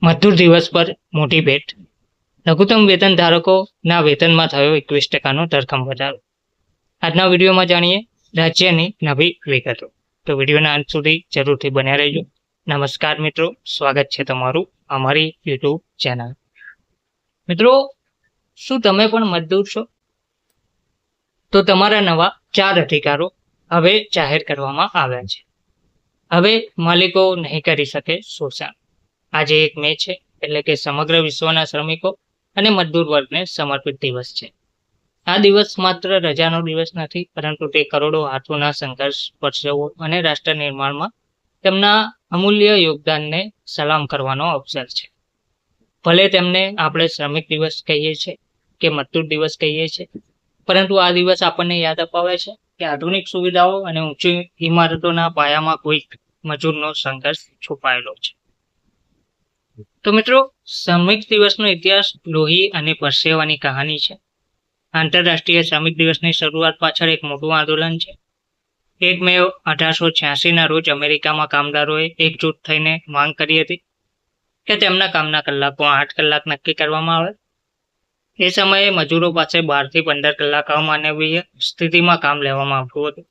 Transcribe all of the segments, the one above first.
મજદૂર દિવસ પર મોટી ભેટ. લઘુત્તમ વેતન ધારકોના વેતનમાં થયો 21%નો ધરખમ વધારો. આજના વિડીયોમાં જાણીએ રાજ્યની નવી વિગતો. તો વિડીયોના અંત સુધી જરૂરથી બન્યા રહેજો. નમસ્કાર મિત્રો, સ્વાગત છે તમારું અમારી યુટ્યુબ ચેનલ. મિત્રો, શું તમે પણ મજદૂર છો? તો તમારા નવા 4 અધિકારો હવે જાહેર કરવામાં આવ્યા છે. હવે માલિકો નહીં કરી શકે શોષણ. આજે 1 મે છે, એટલે કે સમગ્ર વિશ્વના શ્રમિકો અને મજદૂર વર્ગને સમર્પિત દિવસ છે. આ દિવસ માત્ર રજાનો દિવસ નથી, પરંતુ તે કરોડો હાથોના સંઘર્ષ, પરસેવો અને રાષ્ટ્ર નિર્માણમાં તેમના અમૂલ્ય યોગદાનને સલામ કરવાનો અવસર છે. ભલે તેમને આપણે શ્રમિક દિવસ કહીએ છીએ કે મજદૂર દિવસ કહીએ છીએ, પરંતુ આ દિવસ આપણને યાદ અપાવે છે કે આધુનિક સુવિધાઓ અને ઊંચી ઇમારતોના પાયામાં કોઈ મજૂરનો સંઘર્ષ છુપાયેલો છે. તો મિત્રો, શ્રમિક દિવસનો ઇતિહાસ લોહી અને પરસેવાની કહાની છે. આંતરરાષ્ટ્રીય શ્રમિક દિવસની શરૂઆત પાછળ એક મોટું આંદોલન છે. 1 મે 1886ના રોજ અમેરિકામાં કામદારોએ એકજૂટ થઈને માંગ કરી હતી કે તેમના કામના કલાકો 8 કલાક નક્કી કરવામાં આવે. એ સમયે મજૂરો પાસે 12 થી 15 કલાક અમાનવીય સ્થિતિમાં કામ લેવામાં આવતું હતું.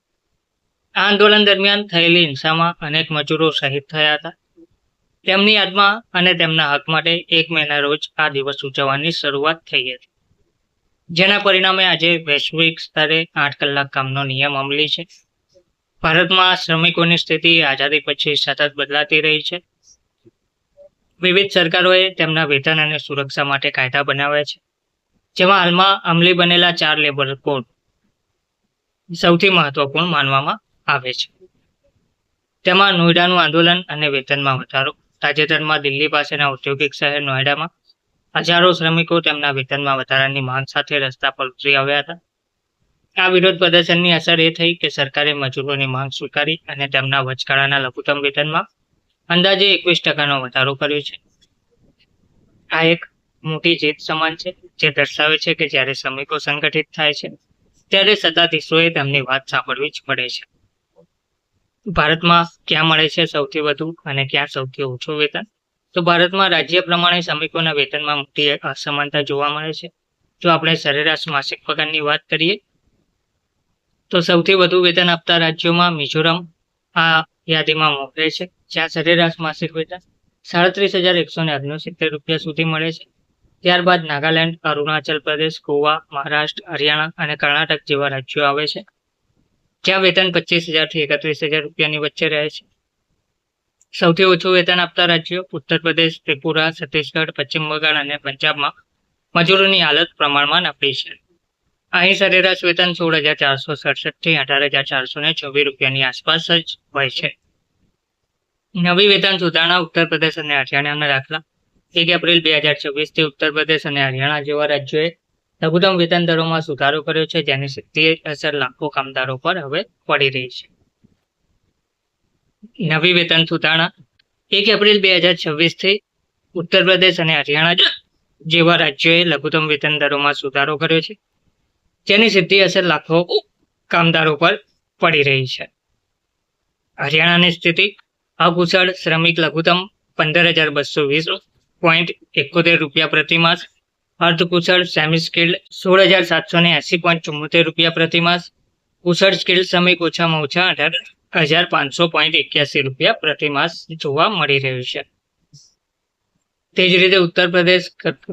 આ આંદોલન દરમિયાન થયેલી હિંસામાં અનેક મજૂરો શહીદ થયા હતા. તેમની યાદમાં અને તેમના હક માટે 1 મેના રોજ આ દિવસ ઉજવવાની શરૂઆત થઈ હતી, જેના પરિણામે આજે વૈશ્વિક સ્તરે 8 કલાક કામનો નિયમ અમલી છે. ભારતમાં શ્રમિકોની સ્થિતિ આઝાદી પછી સતત બદલાતી રહી છે. વિવિધ સરકારોએ તેમના વેતન અને સુરક્ષા માટે કાયદા બનાવ્યા છે, જેમાં હાલમાં અમલી બનેલા 4 લેબર કોડ સૌથી મહત્વપૂર્ણ માનવામાં આવે છે. તેમાં નોઈડાનું આંદોલન અને વેતનમાં વધારો. તાજેતરમાં દિલ્હી પાસેના ઔદ્યોગિક શહેર નોઈડામાં હજારો શ્રમિકો તેમના વેતનમાં વધારાની માંગ સાથે રસ્તા પર ઉતરી આવ્યા હતા. આ વિરોધ પ્રદર્શનની અસર એ થઈ કે સરકારે મજૂરોની માંગ સ્વીકારી અને તેમના વચગાળાના લઘુત્તમ વેતનમાં અંદાજે 21%નો વધારો કર્યો છે. આ એક મોટી જીત સમાન છે, જે દર્શાવે છે કે જ્યારે શ્રમિકો સંગઠિત થાય છે, ત્યારે સત્તાધીશોએ તેમની વાત સાંભળવી જ પડે છે. ભારતમાં ક્યાં મળે છે સૌથી વધુ અને ક્યાં સૌથી ઓછું વેતન? તો ભારતમાં રાજ્ય પ્રમાણે શ્રમિકોના વેતનમાં મોટી અસમાનતા જોવા મળે છે. જો આપણે સરેરાશ માસિક પગારની વાત કરીએ તો સૌથી વધુ વેતન આપતા રાજ્યોમાં મિઝોરમ આ યાદીમાં મોખરે છે, જ્યાં સરેરાશ માસિક વેતન 37,169 રૂપિયા સુધી મળે છે. ત્યારબાદ નાગાલેન્ડ, અરુણાચલ પ્રદેશ, ગોવા, મહારાષ્ટ્ર, હરિયાણા અને કર્ણાટક જેવા રાજ્યો આવે છે, જ્યાં વેતન 25,000 થી 31,000 રૂપિયાની વચ્ચે રહે છે. સૌથી ઓછું વેતન આપતા રાજ્યો ઉત્તર પ્રદેશ, ત્રિપુરા, છત્તીસગઢ, પશ્ચિમ બંગાળ અને પંજાબમાં મજૂરોની હાલત પ્રમાણમાં નબળી છે. અહીં સરેરાશ વેતન 16,467 થી 18,424 રૂપિયાની આસપાસ જ હોય છે. નવી વેતન સુધારણા. ઉત્તર પ્રદેશ અને હરિયાણાના દાખલા. 1 એપ્રિલ 2026થી ઉત્તર પ્રદેશ અને હરિયાણા જેવા રાજ્યોએ લઘુત્તમ વેતન દરોમાં સુધારો કર્યો છે, જેની સીધી અસર લાખો કામદારો પર હવે પડી રહી છે. નવી વેતન સુધારણા. 1 એપ્રિલ 2026થી ઉત્તર પ્રદેશ અને હરિયાણા જેવા રાજ્યોએ લઘુત્તમ વેતન દરોમાં સુધારો કર્યો છે, જેની સીધી અસર લાખો કામદારો પર પડી રહી છે. હરિયાણાની સ્થિતિ. અકુશળ શ્રમિક લઘુત્તમ 15,220.71 રૂપિયા પ્રતિમાસ. અર્ધકુશળ સેમી સ્કિલ્ડ 16,780.74 રૂપિયા પ્રતિમાસ. કુશળ સ્કિલ્ડ શ્રમિક ઓછામાં ઓછા 18,500.81 રૂપિયા પ્રતિમાસ જોવા મળી રહ્યું છે. તે જ રીતે ઉત્તર પ્રદેશ,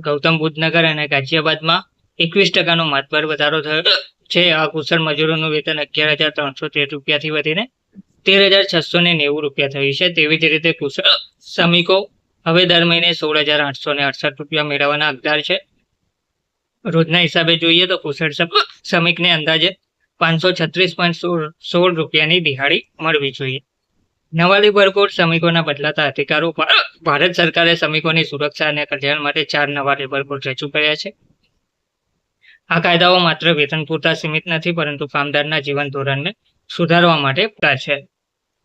ગૌતમ બુદ્ધનગર અને ગાઝિયાબાદમાં 21%નો માતબર વધારો થયો છે. અકુશળ મજૂરોનું વેતન 11,313 રૂપિયાથી વધીને 13,690 રૂપિયા થયું છે. તેવી જ રીતે કુશળ શ્રમિકો હવે દર મહિને 16,868 રૂપિયા મેળવવાના હકદાર છે. રોજના હિસાબે જોઈએ તો કુશળ શ્રમિકને અંદાજે 536.16 રૂપિયાની દિહાડી મળવી જોઈએ. નવા લેબર કોડ. શ્રમિકોના બદલાતા અધિકારો. ભારત સરકારે શ્રમિકોની સુરક્ષા અને કલ્યાણ માટે 4 નવા લેબર કોડ રજૂ કર્યા છે. આ કાયદાઓ માત્ર વેતન પૂરતા સીમિત નથી, પરંતુ કામદારના જીવન ધોરણને સુધારવા માટે છે.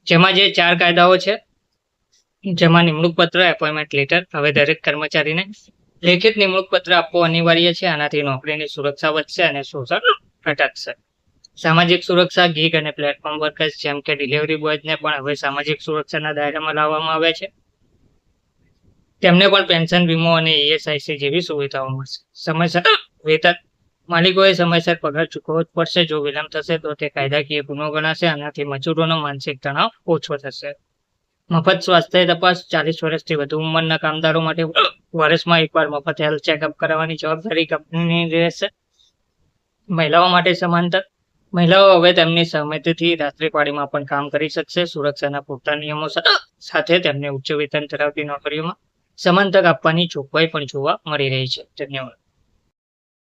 જેમાં જે 4 કાયદાઓ છે, જેમાં નિમણૂક પત્ર, એપોઇન્ટમેન્ટ લેટર. હવે દરેક કર્મચારીને લેખિત નિમણૂક પત્ર આપવો અનિવાર્ય છે. આનાથી નોકરીની સુરક્ષા વધશે અને શોષણ ઘટશે. સામાજિક સુરક્ષા. ગીગ અને પ્લેટફોર્મ વર્કર્સ જેમ કે ડિલિવરી બોયઝને પણ હવે સામાજિક સુરક્ષાના દાયરામાં લાવવામાં આવ્યા છે. તેમને પણ પેન્શન વીમો અને ESIC જેવી સુવિધાઓ મળશે. સમયસર વેતન માલિકોએ સમયસર પગાર ચૂકવવો જ પડશે. જો વિલંબ થશે તો તે કાયદાકીય ગુનો ગણાશે. આનાથી મજૂરોનો માનસિક તણાવ ઓછો થશે. મફત સ્વાસ્થ્ય તપાસ 40 વર્ષથી વધુ ઉંમરના કામદારો માટે વર્ષમાં એકવાર મફત હેલ્થ ચેકઅપ કરાવવાની જવાબદારી કંપનીની રહેશે. મહિલાઓ માટે સમાંતર મહિલાઓ હવે તેમની સહમતિથી રાત્રિપાળીમાં પણ કામ કરી શકશે. સુરક્ષાના પૂરતા નિયમો સાથે તેમને ઉચ્ચ વેતન ધરાવતી નોકરીઓમાં સમાન તક આપવાની જોગવાઈ પણ જોવા મળી રહી છે. ધન્યવાદ.